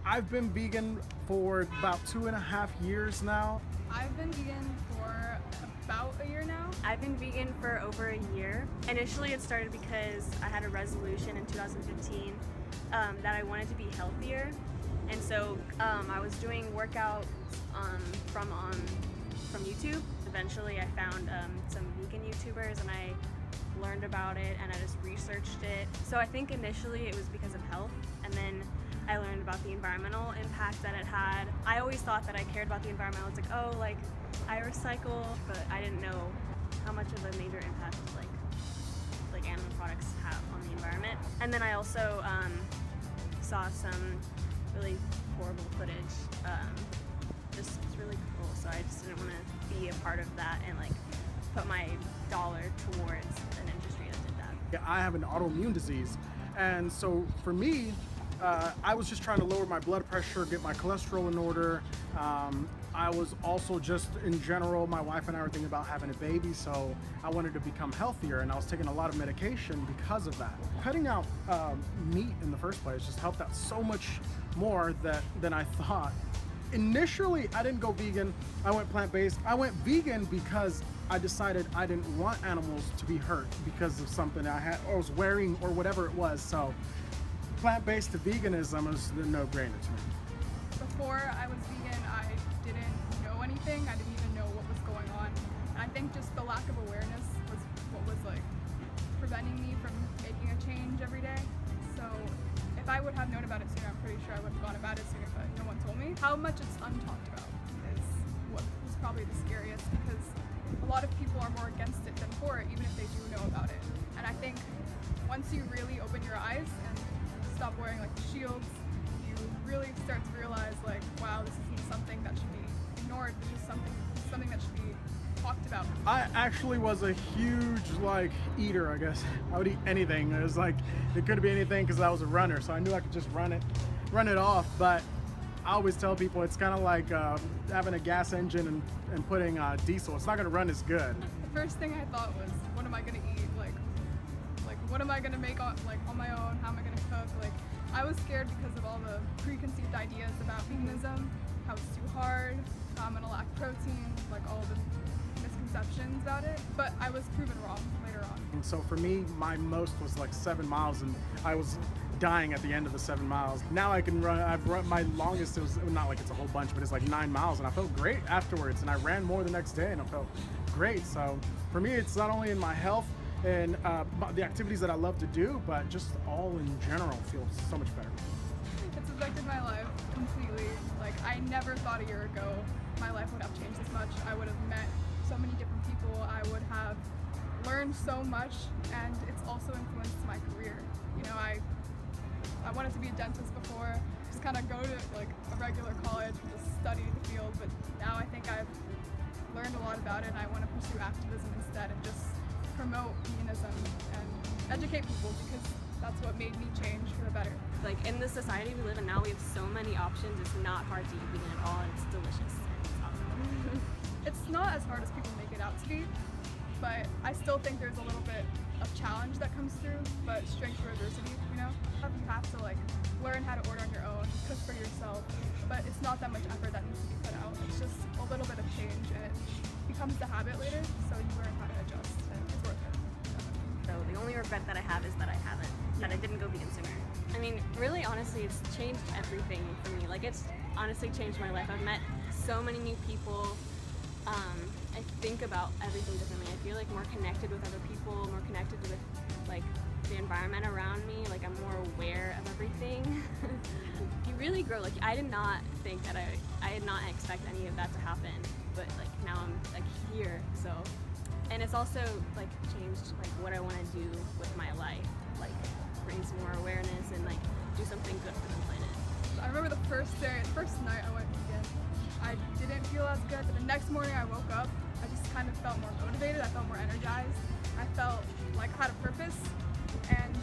I've been vegan for about 2.5 years now. I've been vegan for about a year now. I've been vegan for over a year. Initially, it started because I had a resolution in 2015 that I wanted to be healthier. And so I was doing workouts from YouTube. Eventually, I found some vegan YouTubers and I learned about it and I just researched it. So I think initially it was because of health, and then I learned about the environmental impact that it had. I always thought that I cared about the environment. I was like, oh, like I recycle, but I didn't know how much of a major impact like animal products have on the environment. And then I also saw some really horrible footage. Just it's really cool. So I just didn't want to be a part of that and like put my dollar towards an industry that did that. Yeah, I have an autoimmune disease, and so for me, I was just trying to lower my blood pressure, get my cholesterol in order. I was also just in general, my wife and I were thinking about having a baby, so I wanted to become healthier, and I was taking a lot of medication because of that. Cutting out meat in the first place just helped out so much more than I thought. Initially, I didn't go vegan, I went plant-based. I went vegan because I decided I didn't want animals to be hurt because of something I had or was wearing or whatever it was. So plant-based to veganism is the no-brainer to me. Before I was vegan, I didn't know anything. I didn't even know what was going on. And I think just the lack of awareness was what was like preventing me from making a change every day. So if I would have known about it sooner, I'm pretty sure I would have gone about it sooner, but no one told me. How much it's untalked about is what was probably the scariest, because a lot of people are more against it than for it, even if they do know about it. And I think once you really open your eyes and stop wearing like shields, you really start to realize like, wow, this isn't something that should be ignored. This is something that should be talked about. I actually was a huge like eater, I guess. I would eat anything. It was like, it could be anything because I was a runner, so I knew I could just run it off. But I always tell people it's kind of like having a gas engine and putting diesel. It's not going to run as good. The first thing I thought was, what am I going to eat? Like what am I going to make on my own? How am I going to cook? Like, I was scared because of all the preconceived ideas about veganism, how it's too hard, how I'm going to lack protein, like all the misconceptions about it. But I was proven wrong later on. And so for me, my most was like 7 miles, and I was dying at the end of the 7 miles. Now I can run, I've run my longest, it was not like it's a whole bunch, but it's like 9 miles, and I felt great afterwards, and I ran more the next day and I felt great. So for me, it's not only in my health and the activities that I love to do, but just all in general feels so much better. It's affected my life completely. Like, I never thought a year ago my life would have changed this much. I would have met so many different people. I would have learned so much, and it's also influenced my career. You know, I wanted to be a dentist before, just kind of go to like a regular college and just study the field, but now I think I've learned a lot about it, and I want to pursue activism instead and just promote veganism and educate people, because that's what made me change for the better. Like in the society we live in now, we have so many options. It's not hard to eat vegan at all, and it's delicious. It's awesome. It's not as hard as people make it out to be, but I still think there's a little bit of challenge that comes through, but strength through adversity, you know? You have to like learn how to order on your own, cook for yourself, but it's not that much effort that needs to be put out. It's just a little bit of change, and it becomes the habit later, so you learn how to adjust, and it's worth it. So the only regret that I have is that I haven't, that I didn't go vegan sooner. I mean, really, honestly, it's changed everything for me. Like, it's honestly changed my life. I've met so many new people. I think about everything differently. I feel like more connected with other people, more connected with like the environment around me. Like, I'm more aware of everything. You really grow. Like, I did not think that I did not expect any of that to happen, but like now I'm like here. So, and it's also like changed like what I want to do with my life, like bring some more awareness and like do something good for the planet. I remember the first night I went vegan, I didn't feel as good, but the next morning I woke up, I just kind of felt more motivated, I felt more energized, I felt like I had a purpose, and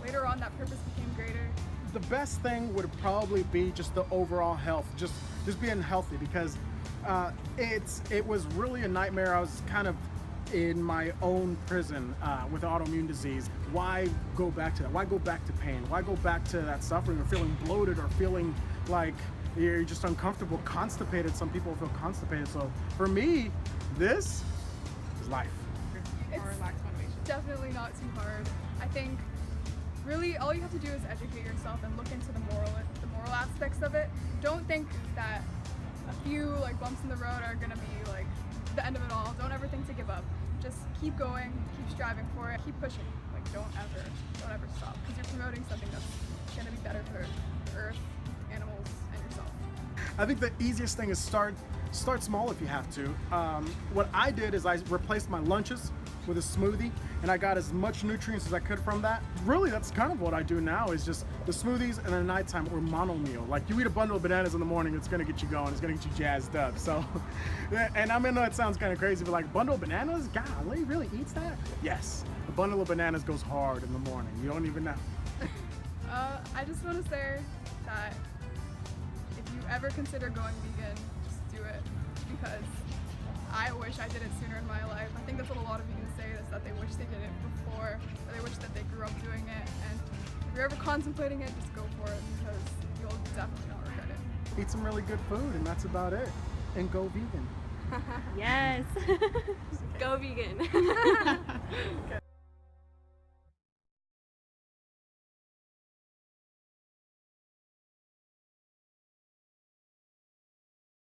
later on that purpose became greater. The best thing would probably be just the overall health, just being healthy, because it was really a nightmare. I was kind of in my own prison with autoimmune disease. Why go back to that? Why go back to pain? Why go back to that suffering or feeling bloated or feeling like you're just uncomfortable, constipated. Some people feel constipated. So for me, this is life. It's definitely not too hard. I think really all you have to do is educate yourself and look into the moral aspects of it. Don't think that a few like bumps in the road are gonna be like the end of it all. Don't ever think to give up. Just keep going, keep striving for it, keep pushing. Like don't ever stop, because you're promoting something that's gonna be better for the earth, animals, and yourself. I think the easiest thing is start small if you have to. What I did is I replaced my lunches with a smoothie, and I got as much nutrients as I could from that. Really, that's kind of what I do now, is just the smoothies, and then at nighttime or mono meal. Like you eat a bundle of bananas in the morning, it's gonna get you going, it's gonna get you jazzed up. So, and I know it sounds kind of crazy, but like bundle of bananas, golly, really eats that? Yes, a bundle of bananas goes hard in the morning. You don't even know. I just want to say that if you ever consider going vegan, just do it, because I wish I did it sooner in my life. I think that's what a lot of vegans say, is that they wish they did it before, or they wish that they grew up doing it. And if you're ever contemplating it, just go for it, because you'll definitely not regret it. Eat some really good food, and that's about it. And go vegan. Yes. Go vegan.